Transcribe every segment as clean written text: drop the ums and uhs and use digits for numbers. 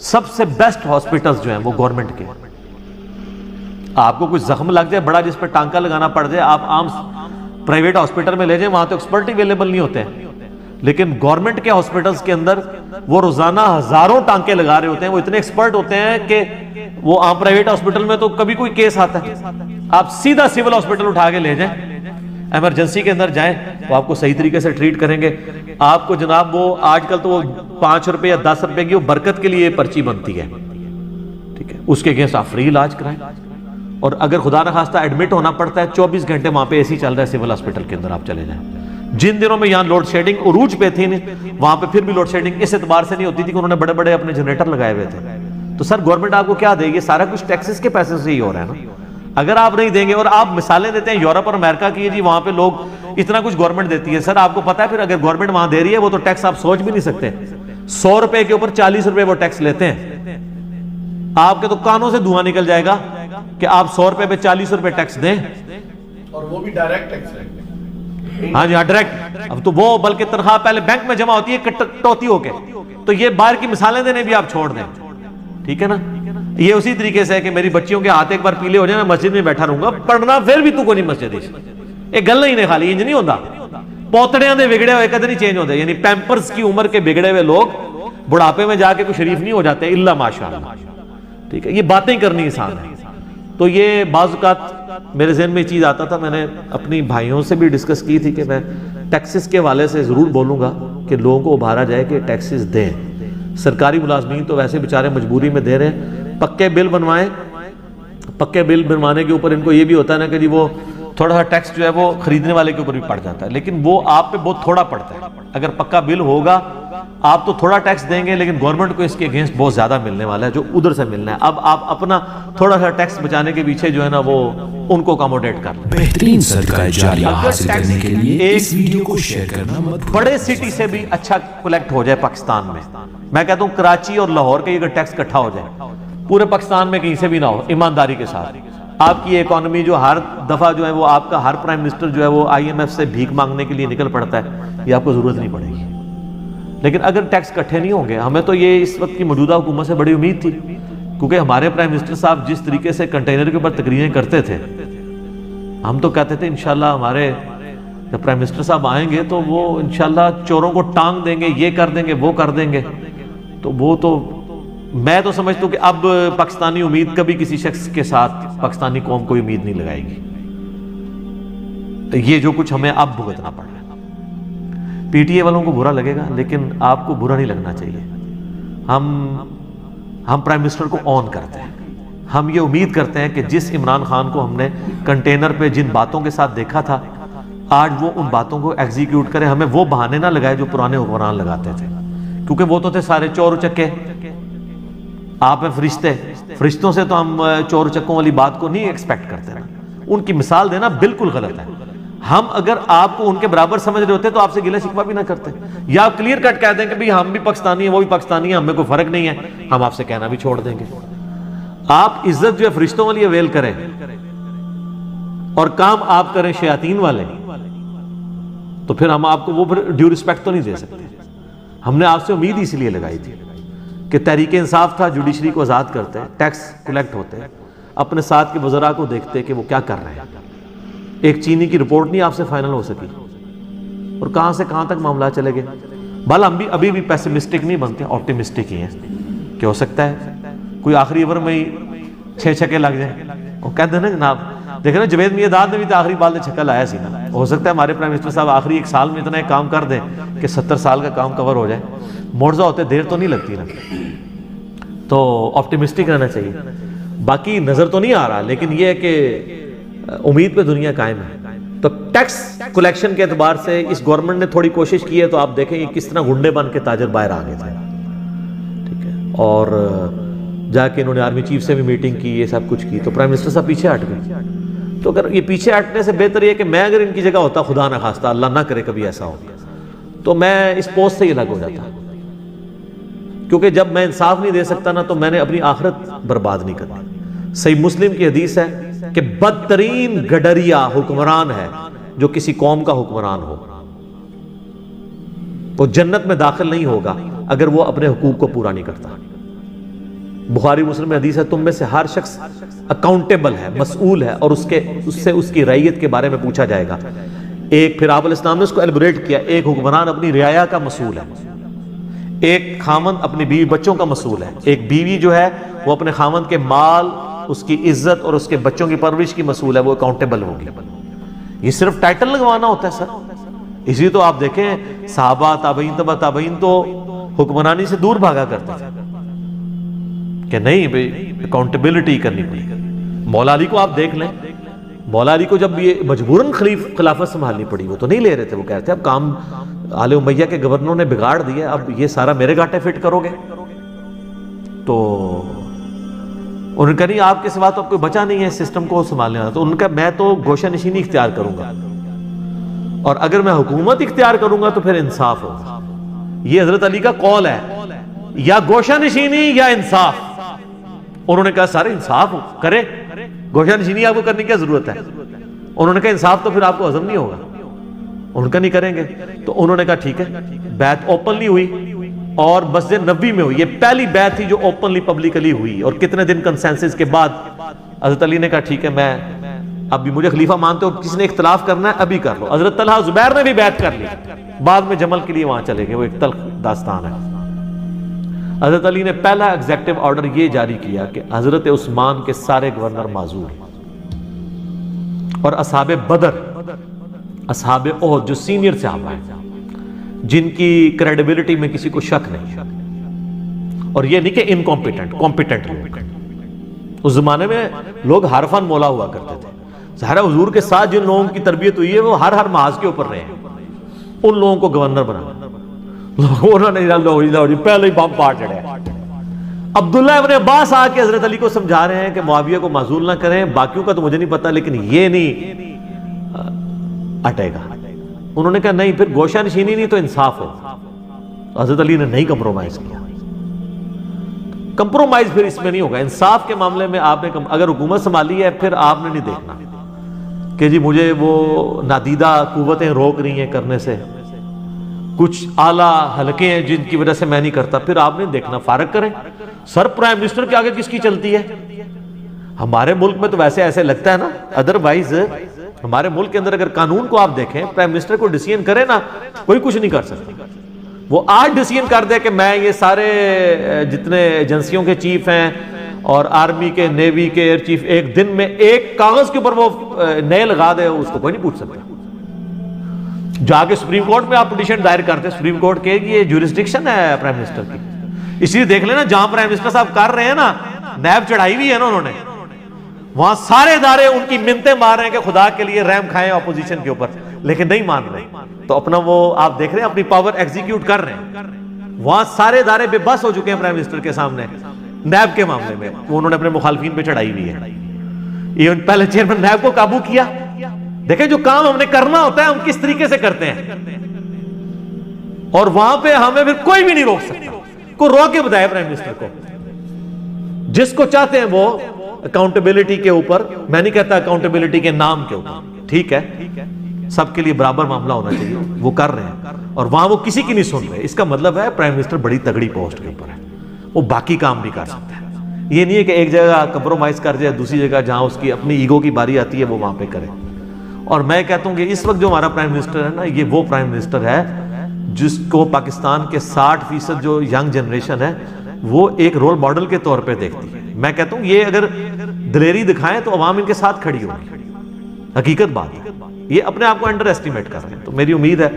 سب سے best hospitals جو ہیں وہ گورنمنٹ کے. آپ کو کوئی زخم لگ جائے بڑا جس پہ ٹانکا لگانا پڑ جائے، آپ عام پرائیویٹ ہاسپٹل میں لے جائیں، وہاں تو ایکسپرٹ اویلیبل نہیں ہوتے ہیں. لیکن گورنمنٹ کے ہاسپٹلز کے اندر وہ روزانہ ہزاروں ٹانکے لگا رہے ہوتے ہیں، وہ اتنے ایکسپرٹ ہوتے ہیں کہ وہ عام پرائیویٹ ہاسپٹل میں تو کبھی کوئی کیس آتا ہے آپ سیدھا سول ہاسپٹل اٹھا کے لے جائیں، ایمرجنسی کے اندر جائیں تو آپ کو صحیح طریقے سے ٹریٹ کریں گے. آپ کو جناب وہ آج کل تو وہ 5 روپے یا 10 روپے کی وہ برکت کے لیے پرچی بنتی ہے، ٹھیک ہے، اس کے اگینسٹ آپ فری علاج کرائیں. اور اگر خدا نخواستہ ایڈمٹ ہونا پڑتا ہے 24 گھنٹے وہاں پہ اے سی چل رہا ہے سول ہاسپٹل کے اندر، آپ چلے جائیں. جن دنوں میں یہاں لوڈ شیڈنگ عروج پہ تھی وہاں پہ پھر بھی لوڈ شیڈنگ اس اعتبار سے نہیں ہوتی تھی کہ انہوں نے بڑے بڑے اپنے جنریٹر لگائے ہوئے تھے. تو سر گورنمنٹ آپ کو کیا دے گی؟ سارا کچھ ٹیکسز کے پیسے سے ہی ہو رہا ہے نا. اگر آپ نہیں دیں گے، اور آپ مثالیں دیتے ہیں یورپ اور امریکہ کی، جی وہاں پہ لوگ اتنا کچھ گورنمنٹ دیتی ہے. سر آپ کو پتا ہے پھر اگر گورنمنٹ وہاں دے رہی ہے وہ تو ٹیکس آپ سوچ بھی نہیں سکتے. 100 روپے کے اوپر 40 روپے وہ ٹیکس لیتے ہیں. آپ کے تو کانوں سے دھواں نکل جائے گا کہ آپ 100 روپے پہ 40 روپے ٹیکس دیں، اور وہ بھی ڈائریکٹ ٹیکس ہے. ہاں جی ہاں ڈائریکٹ. اب تو وہ بلکہ تنخواہ پہلے بینک میں جمع ہوتی ہے کٹوتی ہو کے. تو یہ باہر کی مثالیں دینے بھی آپ چھوڑ دیں، ٹھیک ہے نا. یہ اسی طریقے سے ہے کہ میری بچیوں کے ہاتھ ایک بار پیلے ہو جائیں میں مسجد میں بیٹھا رہوں گا پڑھنا، پھر بھی تو کو نہیں مسجد. ایک گل نہیں خالی انج نہیں ہوتا. پوتڑیاں دے بگڑے ہوئے کدے نہیں چینج ہوتے. یعنی پیمپرز کی عمر کے بگڑے ہوئے لوگ بڑھاپے میں جا کے کوئی شریف نہیں ہو جاتے الا ماشاءاللہ، ٹھیک ہے. یہ باتیں کرنی آسان ہے. تو یہ بعض اوقات میرے ذہن میں یہ چیز آتا تھا، میں نے اپنی بھائیوں سے بھی ڈسکس کی تھی کہ میں ٹیکسز کے حوالے سے ضرور بولوں گا کہ لوگوں کو ابھارا جائے کہ ٹیکسز دیں. سرکاری ملازمین تو ویسے بیچارے مجبوری میں دے رہے ہیں. پکے بل بنوائیں. پکے بل بنوانے کے اوپر ان کو یہ بھی ہوتا ہے نا کہ جی وہ تھوڑا سا ٹیکس جو ہے وہ خریدنے والے کے اوپر بھی پڑ جاتا ہے، لیکن وہ آپ پہ بہت تھوڑا پڑتا ہے. اگر پکا بل ہوگا آپ تو تھوڑا ٹیکس دیں گے، لیکن گورنمنٹ کو اس کے اگینسٹ بہت زیادہ ملنے والا ہے جو ادھر سے ملنا ہے. اب آپ اپنا تھوڑا سا ٹیکس بچانے کے پیچھے جو ہے نا وہ ان کو اکاموڈیٹ کر لیں. بہترین صدقہ جاریہ حاصل کرنے کے لیے اس ویڈیو کو شیئر کرنا مت بھولیں. بڑے سٹی سے بھی اچھا کلیکٹ ہو جائے پاکستان میں کہتا ہوں کراچی اور لاہور کا اگر ٹیکس اکٹھا ہو جائے پورے پاکستان میں کہیں سے بھی نہ ہو، ایمانداری کے ساتھ، آپ کی اکانومی جو ہر دفعہ جو ہے وہ آپ کا ہر پرائم منسٹر جو ہے وہ IMF سے بھیک مانگنے کے لیے نکل پڑتا ہے، یہ آپ کو ضرورت نہیں پڑے گی. لیکن اگر ٹیکس اکٹھے نہیں ہوں گے، ہمیں تو یہ اس وقت کی موجودہ حکومت سے بڑی امید تھی، کیونکہ ہمارے پرائم منسٹر صاحب جس طریقے سے کنٹینر کے اوپر تقریریں کرتے تھے، ہم تو کہتے تھے انشاءاللہ ہمارے جب پرائم منسٹر صاحب آئیں گے تو وہ انشاءاللہ چوروں کو ٹانگ دیں گے، یہ کر دیں گے وہ کر دیں گے. تو وہ تو میں تو سمجھتا ہوں کہ اب پاکستانی امید کبھی کسی شخص کے ساتھ پاکستانی قوم کوئی امید نہیں لگائے گی. یہ جو کچھ ہمیں اب بھگتنا پڑ رہا ہے، PTI والوں کو برا لگے گا لیکن آپ کو برا نہیں لگنا چاہیے. ہم پرائم منسٹر کو آن کرتے ہیں. ہم یہ امید کرتے ہیں کہ جس عمران خان کو ہم نے کنٹینر پہ جن باتوں کے ساتھ دیکھا تھا آج وہ ان باتوں کو ایگزیکیوٹ کرے. ہمیں وہ بہانے نہ لگائے جو پرانے حکمران لگاتے تھے، کیونکہ وہ تو تھے سارے چور چکے. آپ ہیں فرشتوں سے تو ہم چور چکوں والی بات کو نہیں ایکسپیکٹ کرتے نا. ان کی مثال دینا بالکل غلط ہے. ہم اگر آپ کو ان کے برابر سمجھ رہے ہوتے تو آپ سے گلہ شکوہ بھی نہ کرتے، یا آپ کلیئر کٹ کہہ دیں کہ بھئی ہم بھی پاکستانی ہیں وہ بھی پاکستانی ہیں، ہمیں کوئی فرق نہیں ہے، ہم آپ سے کہنا بھی چھوڑ دیں گے. آپ عزت جو ہے فرشتوں والی اویل کریں اور کام آپ کریں شیاطین والے، تو پھر ہم آپ کو وہ ڈیو رسپیکٹ تو نہیں دے سکتے. ہم نے آپ سے امید اس لیے لگائی تھی کہ تحریک انصاف تھا، جوڈیشری کو آزاد کرتے ہیں، ٹیکس کلیکٹ ہوتے ہیں، اپنے ساتھ کے وزراء کو دیکھتے کہ وہ کیا کر رہے ہیں. ایک چینی کی رپورٹ نہیں آپ سے فائنل ہو سکی، اور کہاں سے کہاں تک معاملات چلے گئے. بل ہم بھی ابھی بھی پیسمسٹک نہیں بنتے، آپٹیمسٹک ہی ہیں کہ ہو سکتا ہے کوئی آخری اوور میں ہی 6 چھکے لگ جائیں. وہ کہتے ہیں نا جناب، دیکھیں نا جوید میاں نے بھی تو آخری بال نے چھکا لایا سی نا. ہو سکتا ہے ہمارے پرائم منسٹر صاحب آخری 1 سال میں اتنا ایک کام کر دیں کہ 70 سال کا کام کور ہو جائے. معجزہ ہوتے دیر تو نہیں لگتی نا. تو آپٹیمسٹک رہنا چاہیے. باقی نظر تو نہیں آ رہا، لیکن یہ ہے کہ امید پہ دنیا قائم ہے. تو ٹیکس کلیکشن کے اعتبار سے اس گورنمنٹ نے تھوڑی کوشش کی ہے. تو آپ دیکھیں یہ کس طرح گنڈے بن کے تاجر باہر آ گئے تھے، ٹھیک ہے، اور جا کے انہوں نے آرمی چیف سے بھی میٹنگ کی، یہ سب کچھ کی. تو پرائم منسٹر صاحب پیچھے ہٹ گئے. تو اگر یہ پیچھے ہٹنے سے بہتر یہ کہ میں اگر ان کی جگہ ہوتا، خدا نہ خواستہ اللہ نہ کرے کبھی ایسا ہو، تو میں اس پوسٹ سے ہی الگ ہو جاتا. کیونکہ جب میں انصاف نہیں دے سکتا نا تو میں نے اپنی آخرت برباد نہیں کرنی. صحیح مسلم کی حدیث ہے کہ بدترین گڈریا حکمران ہے جو کسی قوم کا حکمران ہو. وہ جنت میں داخل نہیں ہوگا اگر وہ اپنے حقوق کو پورا نہیں کرتا. بخاری مسلم میں حدیث ہے تم میں سے ہر شخص اکاؤنٹیبل ہے, مسئول ہے, اور اس سے اس کی رعیت کے بارے میں پوچھا جائے گا. ایک پھر آپ علیہ السلام نے اس کو ایلیبریٹ کیا, ایک حکمران اپنی رعایا کا مسئول ہے, ایک خامند اپنی بیوی بچوں کا مسئول ہے, ایک بیوی جو ہے وہ اپنے خامند کے مال, اس کی عزت اور اس کے بچوں کی پرورش کی مسئول ہے, وہ اکاؤنٹیبل ہوگی. یہ صرف ٹائٹل لگوانا ہوتا ہے سر. اسی تو آپ دیکھیں صحابہ تابعین تبع تابعین تو حکمرانی سے دور بھاگا کرتے تھے کہ نہیں بھئی اکاؤنٹیبلٹی کرنی پڑی. مولا علی کو آپ دیکھ لیں, مولا علی کو جب یہ مجبوراً خلافت سنبھالنی پڑی, وہ تو نہیں لے رہے تھے, وہ کہتے اب کام آل امیہ کے گورنروں نے بگاڑ دیا, اب یہ سارا میرے گاٹے فٹ کرو گے. تو انہوں نے کہا نہیں آپ کے سوا تو اب کوئی بچا نہیں ہے سسٹم کو سنبھالنے والا. تو ان کا میں تو گوشہ نشینی اختیار کروں گا, اور اگر میں حکومت اختیار کروں گا تو پھر انصاف ہوگا. یہ حضرت علی کا قول ہے, یا گوشہ نشینی یا انصاف. انہوں نے کہا سارے انصاف کرے, گوشہ نشینی آپ کو کرنے کی کیا ضرورت ہے. انہوں نے کہا انصاف تو پھر آپ کو ہضم نہیں ہوگا. ان کا نہیں کریں گے. تو انہوں نے کہا ٹھیک ہے. بیعت اوپنلی ہوئی اور مسجد نبوی میں ہوئی. یہ پہلی بیعت تھی جو اوپنلی پبلکلی ہوئی, اور کتنے دن کنسنسس کے بعد حضرت علی نے کہا ٹھیک ہے میں اب بھی مجھے خلیفہ مانتے ہو, کسی نے اختلاف کرنا ہے ابھی کر لو. حضرت طلحہ زبیر نے بھی بیعت کر لی, بعد میں جمل کے لیے وہاں چلے گئے, وہ ایک تلخ داستان ہے. حضرت علی نے پہلا ایگزیکٹو آرڈر یہ جاری کیا کہ حضرت عثمان کے سارے گورنر معزول, اور اصحاب بدر, اصحاب احد جو سینئر صحابہ ہیں جن کی کریڈیبلٹی میں کسی کو شک نہیں, اور یہ نہیں کہ انکمپیٹنٹ, کمپیٹنٹ لوگ. اس زمانے میں لوگ حرفاً مولا ہوا کرتے تھے. ظاہر حضور کے ساتھ جن لوگوں کی تربیت ہوئی ہے وہ ہر محاذ کے اوپر رہے ہیں, ان لوگوں کو گورنر بنا. انہوں نے پہلے ہی بم پاڑ چڑھے. عبداللہ ابن عباس آ کے حضرت علی کو سمجھا رہے ہیں کہ معاویہ کو معزول نہ کریں, باقیوں کا تو مجھے نہیں پتا لیکن یہ نہیں اٹے گا. انہوں نے کہا نہیں پھر گوشہ نشینی نہیں تو انصاف ہو. حضرت علی نے نہیں کمپرومائز کیا. کمپرومائز پھر اس میں نہیں ہوگا. انصاف کے معاملے میں آپ نے اگر حکومت سنبھالی ہے پھر آپ نے نہیں دیکھنا کہ جی مجھے وہ نادیدہ قوتیں روک رہی ہیں کرنے سے, کچھ اعلیٰ حلقے ہیں جن کی وجہ سے میں نہیں کرتا. پھر آپ نے دیکھنا فارغ کریں. سر پرائم منسٹر کے آگے کس کی چلتی ہے؟ ہمارے ملک میں تو ویسے ایسے لگتا ہے نا, ادروائز ہمارے ملک کے اندر اگر قانون کو آپ دیکھیں, پرائم منسٹر کو ڈیسیژن کرے نا, کوئی کچھ نہیں کر سکتا. وہ آج ڈیسیژن کر دے کہ میں یہ سارے جتنے ایجنسیوں کے چیف ہیں اور آرمی کے, نیوی کے ایئر چیف, ایک دن میں ایک کاغذ کے اوپر وہ نئے لگا دے, اس کو کوئی نہیں پوچھ سکتا. جا کے سپریم کورٹ میں آپ پٹیشن دائر کرتے, سپریم کورٹ کے یہ جورسڈکشن ہے پرائم منسٹر کی. اس لیے دیکھ لینا جہاں پرائم منسٹر صاحب کر رہے ہیں نا, نیب چڑھائی ہوئی ہے نا انہوں نے, وہاں سارے ادارے ان کی منتیں مار رہے ہیں کہ خدا کے لیے رحم کھائیں اپوزیشن کے اوپر, لیکن نہیں مان رہے. تو اپنا وہ آپ دیکھ رہے ہیں اپنی پاور ایگزیکیوٹ کر رہے ہیں. وہاں سارے ادارے بے بس ہو چکے ہیں پرائم منسٹر کے سامنے نیب کے معاملے میں. وہ انہوں نے اپنے مخالفین پہ چڑھائی ہوئی ہے. ایون پہلے چیئرمین نیب کو قابو کیا. دیکھیں جو کام ہم نے کرنا ہوتا ہے ہم کس طریقے سے کرتے ہیں, اور وہاں پہ ہمیں پھر کوئی بھی نہیں روک سکتا. کو روک کے بتائے پرائم منسٹر کو, جس کو چاہتے ہیں وہ اکاؤنٹیبلٹی کے اوپر, میں نہیں کہتا اکاؤنٹیبلٹی کے نام کے اوپر, ٹھیک ہے سب کے لیے برابر معاملہ ہونا چاہیے, وہ کر رہے ہیں, اور وہاں وہ کسی کی نہیں سن رہے. اس کا مطلب ہے پرائم منسٹر بڑی تگڑی پوسٹ کے اوپر ہے, وہ باقی کام بھی کر سکتا ہے. یہ نہیں ہے کہ ایک جگہ کمپرومائز کر جائے, دوسری جگہ جہاں اس کی اپنی ایگو کی باری آتی ہے وہ وہاں پہ کرے. اور میں کہتا ہوں کہ اس وقت جو ہمارا پرائم منسٹر ہے نا, یہ وہ پرائم منسٹر ہے جس کو پاکستان کے 60% جو ینگ جنریشن ہے وہ ایک رول ماڈل کے طور پہ دیکھتی ہے. میں کہتا ہوں یہ اگر دلیری دکھائیں تو عوام ان کے ساتھ کھڑی ہوگی. حقیقت بات ہے, یہ اپنے آپ کو انڈر ایسٹیمیٹ کر رہے ہیں. تو میری امید ہے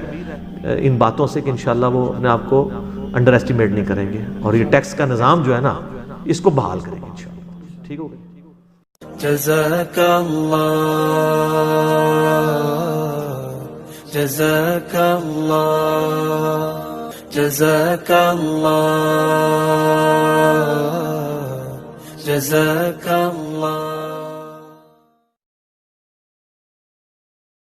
ان باتوں سے کہ انشاءاللہ وہ اپنے آپ کو انڈر ایسٹیمیٹ نہیں کریں گے, اور یہ ٹیکس کا نظام جو ہے نا اس کو بحال کریں گے انشاءاللہ. ٹھیک ہو گیا. جزاک اللہ, جزاک اللہ, جزاک اللہ, جزاک اللہ.